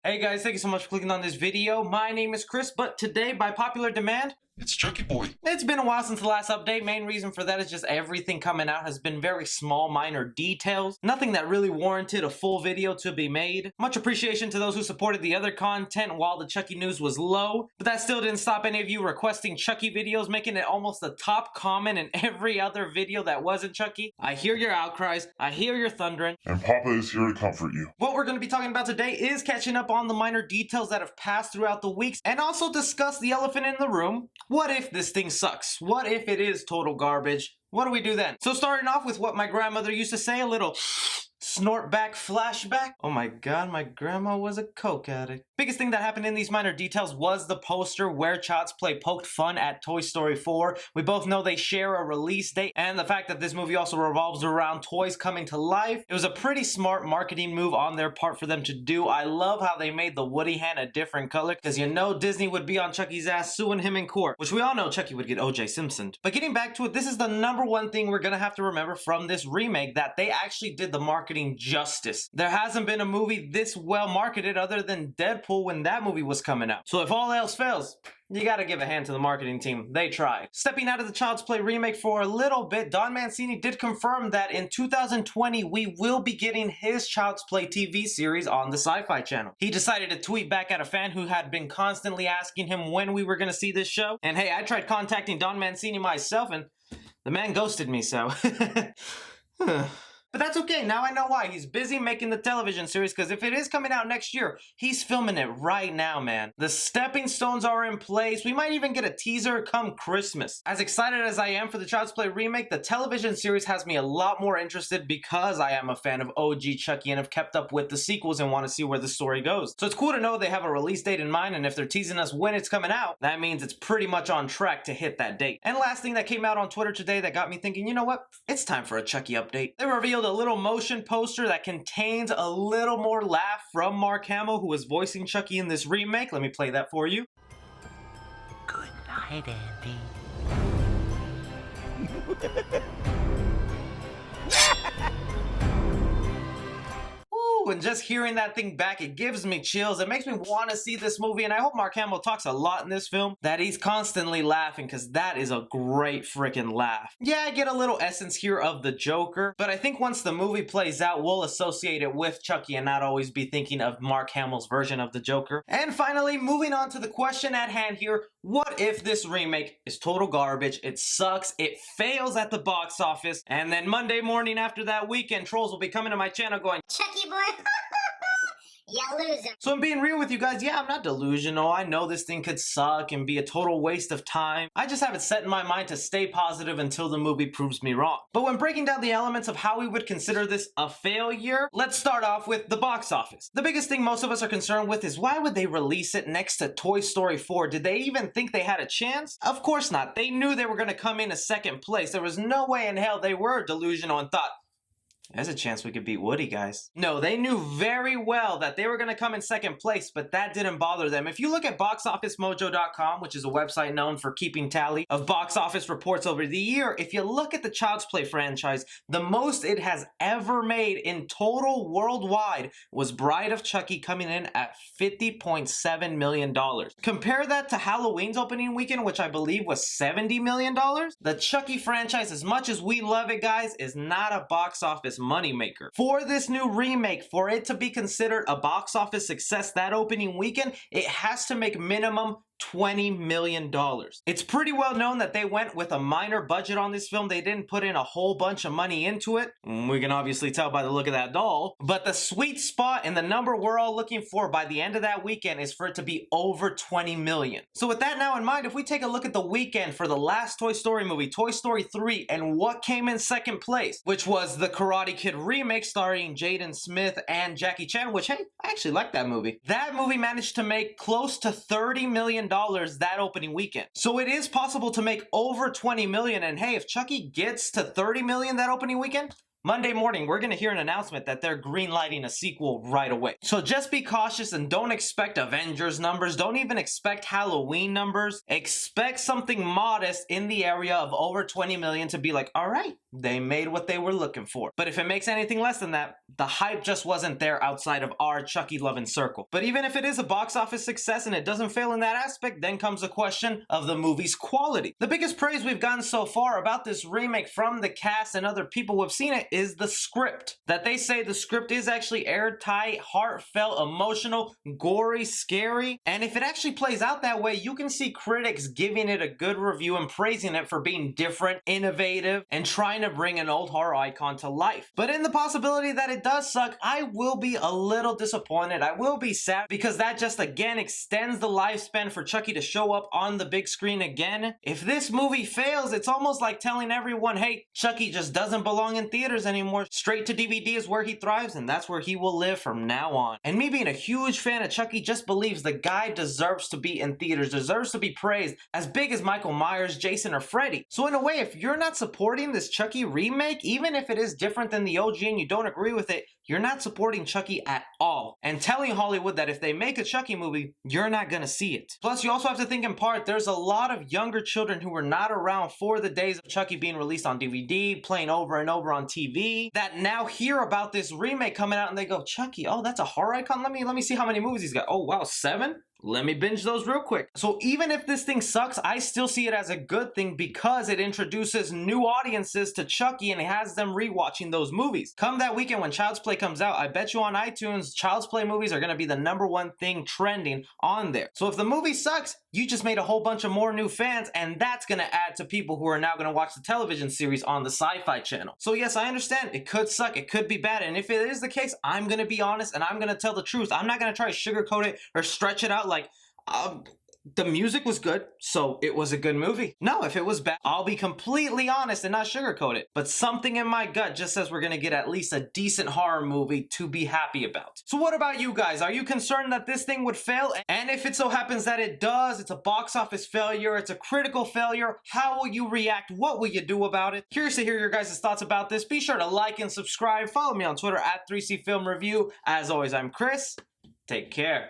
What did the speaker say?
Hey guys, thank you so much for clicking on this video. My name is Chris, but today, by popular demand, it's Chucky Boy. It's been a while since the last update. Main reason for that is just everything coming out has been very small, minor details. Nothing that really warranted a full video to be made. Much appreciation to those who supported the other content while the Chucky news was low, but that still didn't stop any of you requesting Chucky videos, making it almost the top comment in every other video that wasn't Chucky. I hear your outcries, I hear your thundering, and Papa is here to comfort you. What we're going to be talking about today is catching up on the minor details that have passed throughout the weeks, and also discuss the elephant in the room. What if this thing sucks? What if it is total garbage? What do we do then? So starting off with what my grandmother used to say, a little snort back flashback. Oh my god, my grandma was a coke addict. Biggest thing that happened in these minor details was the poster where Child's Play poked fun at Toy Story 4. We both know they share a release date, and the fact that this movie also revolves around toys coming to life. It was a pretty smart marketing move on their part for them to do. I love how they made the Woody hand a different color, because you know Disney would be on Chucky's ass suing him in court, which we all know Chucky would get O.J. Simpsoned. But getting back to it, this is the number one thing we're gonna have to remember from this remake, that they actually did the marketing justice. There hasn't been a movie this well marketed other than Deadpool when that movie was coming out. So if all else fails, you gotta give a hand to the marketing team. They tried. Stepping out of the Child's Play remake for a little bit, Don Mancini did confirm that in 2020, we will be getting his Child's Play TV series on the Sci-Fi Channel. He decided to tweet back at a fan who had been constantly asking him when we were gonna see this show. And hey, I tried contacting Don Mancini myself and the man ghosted me, so... But that's okay, now I know why. He's busy making the television series, because if it is coming out next year, he's filming it right now, man. The stepping stones are in place. We might even get a teaser come Christmas. As excited as I am for the Child's Play remake, the television series has me a lot more interested because I am a fan of OG Chucky and have kept up with the sequels and want to see where the story goes. So it's cool to know they have a release date in mind, and if they're teasing us when it's coming out, that means it's pretty much on track to hit that date. And last thing that came out on Twitter today that got me thinking, you know what? It's time for a Chucky update. They revealed a little motion poster that contains a little more laugh from Mark Hamill, who is voicing Chucky in this remake. Let me play that for you. Good night, Andy. And just hearing that thing back, it gives me chills. It makes me want to see this movie, and I hope Mark Hamill talks a lot in this film, that he's constantly laughing, because that is a great freaking laugh. Yeah, I get a little essence here of the Joker, but I think once the movie plays out, we'll associate it with Chucky and not always be thinking of Mark Hamill's version of the Joker. And finally, moving on to the question at hand here, what if this remake is total garbage, it sucks, it fails at the box office, and then Monday morning after that weekend, trolls will be coming to my channel going, Chucky boy, you loser. So I'm being real with you guys. Yeah, I'm not delusional. I know this thing could suck and be a total waste of time. I just have it set in my mind to stay positive until the movie proves me wrong. But when breaking down the elements of how we would consider this a failure, let's start off with the box office. The biggest thing most of us are concerned with is why would they release it next to Toy Story 4? Did they even think they had a chance? Of course not. They knew they were going to come in a second place. There was no way in hell they were delusional and thought, there's a chance we could beat Woody, guys. No, they knew very well that they were going to come in second place, but that didn't bother them. If you look at boxofficemojo.com, which is a website known for keeping tally of box office reports over the year, if you look at the Child's Play franchise, the most it has ever made in total worldwide was Bride of Chucky, coming in at $50.7 million. Compare that to Halloween's opening weekend, which I believe was $70 million. The Chucky franchise, as much as we love it, guys, is not a box office moneymaker. For this new remake, for it to be considered a box office success that opening weekend, it has to make minimum $20 million. It's pretty well known that they went with a minor budget on this film. They didn't put in a whole bunch of money into it. We can obviously tell by the look of that doll. But the sweet spot and the number we're all looking for by the end of that weekend is for it to be over 20 million. So with that now in mind, if we take a look at the weekend for the last Toy Story movie, Toy Story 3, and what came in second place, which was the Karate Kid remake starring Jaden Smith and Jackie Chan, which, hey, I actually like that movie. That movie managed to make close to $30 million that opening weekend. So it is possible to make over 20 million, and hey, if Chucky gets to 30 million that opening weekend, Monday morning, we're going to hear an announcement that they're greenlighting a sequel right away. So just be cautious and don't expect Avengers numbers. Don't even expect Halloween numbers. Expect something modest in the area of over 20 million to be like, all right, they made what they were looking for. But if it makes anything less than that, the hype just wasn't there outside of our Chucky loving circle. But even if it is a box office success and it doesn't fail in that aspect, then comes the question of the movie's quality. The biggest praise we've gotten so far about this remake from the cast and other people who have seen it is the script. That they say the script is actually airtight, heartfelt, emotional, gory, scary, and if it actually plays out that way, you can see critics giving it a good review and praising it for being different, innovative, and trying to bring an old horror icon to life. But in the possibility that it does suck, I will be a little disappointed. I will be sad because that just again extends the lifespan for Chucky to show up on the big screen again. If this movie fails, it's almost like telling everyone, hey, Chucky just doesn't belong in theaters anymore. Straight to DVD is where he thrives, and that's where he will live from now on. And me being a huge fan of Chucky just believes the guy deserves to be in theaters, deserves to be praised as big as Michael Myers, Jason, or Freddy. So in a way, if you're not supporting this Chucky remake, even if it is different than the OG and you don't agree with it, you're not supporting Chucky at all. And telling Hollywood that if they make a Chucky movie, you're not gonna see it. Plus, you also have to think in part, there's a lot of younger children who were not around for the days of Chucky being released on DVD, playing over and over on TV, that now hear about this remake coming out and they go, Chucky, oh, that's a horror icon? Let me see how many movies he's got. Oh, wow, 7? Let me binge those real quick. So even if this thing sucks, I still see it as a good thing because it introduces new audiences to Chucky and it has them rewatching those movies. Come that weekend when Child's Play comes out, I bet you on iTunes, Child's Play movies are going to be the #1 thing trending on there. So if the movie sucks, you just made a whole bunch of more new fans, and that's going to add to people who are now going to watch the television series on the Sci-Fi Channel. So yes, I understand it could suck, it could be bad, and if it is the case, I'm going to be honest and I'm going to tell the truth. I'm not going to try to sugarcoat it or stretch it out like, the music was good, so it was a good movie. No, if it was bad, I'll be completely honest and not sugarcoat it. But something in my gut just says we're gonna get at least a decent horror movie to be happy about. So what about you guys? Are you concerned that this thing would fail? And if it so happens that it does, it's a box office failure, it's a critical failure, how will you react? What will you do about it? Curious to hear your guys' thoughts about this. Be sure to like and subscribe. Follow me on Twitter at 3C Film Review. As always, I'm Chris. Take care.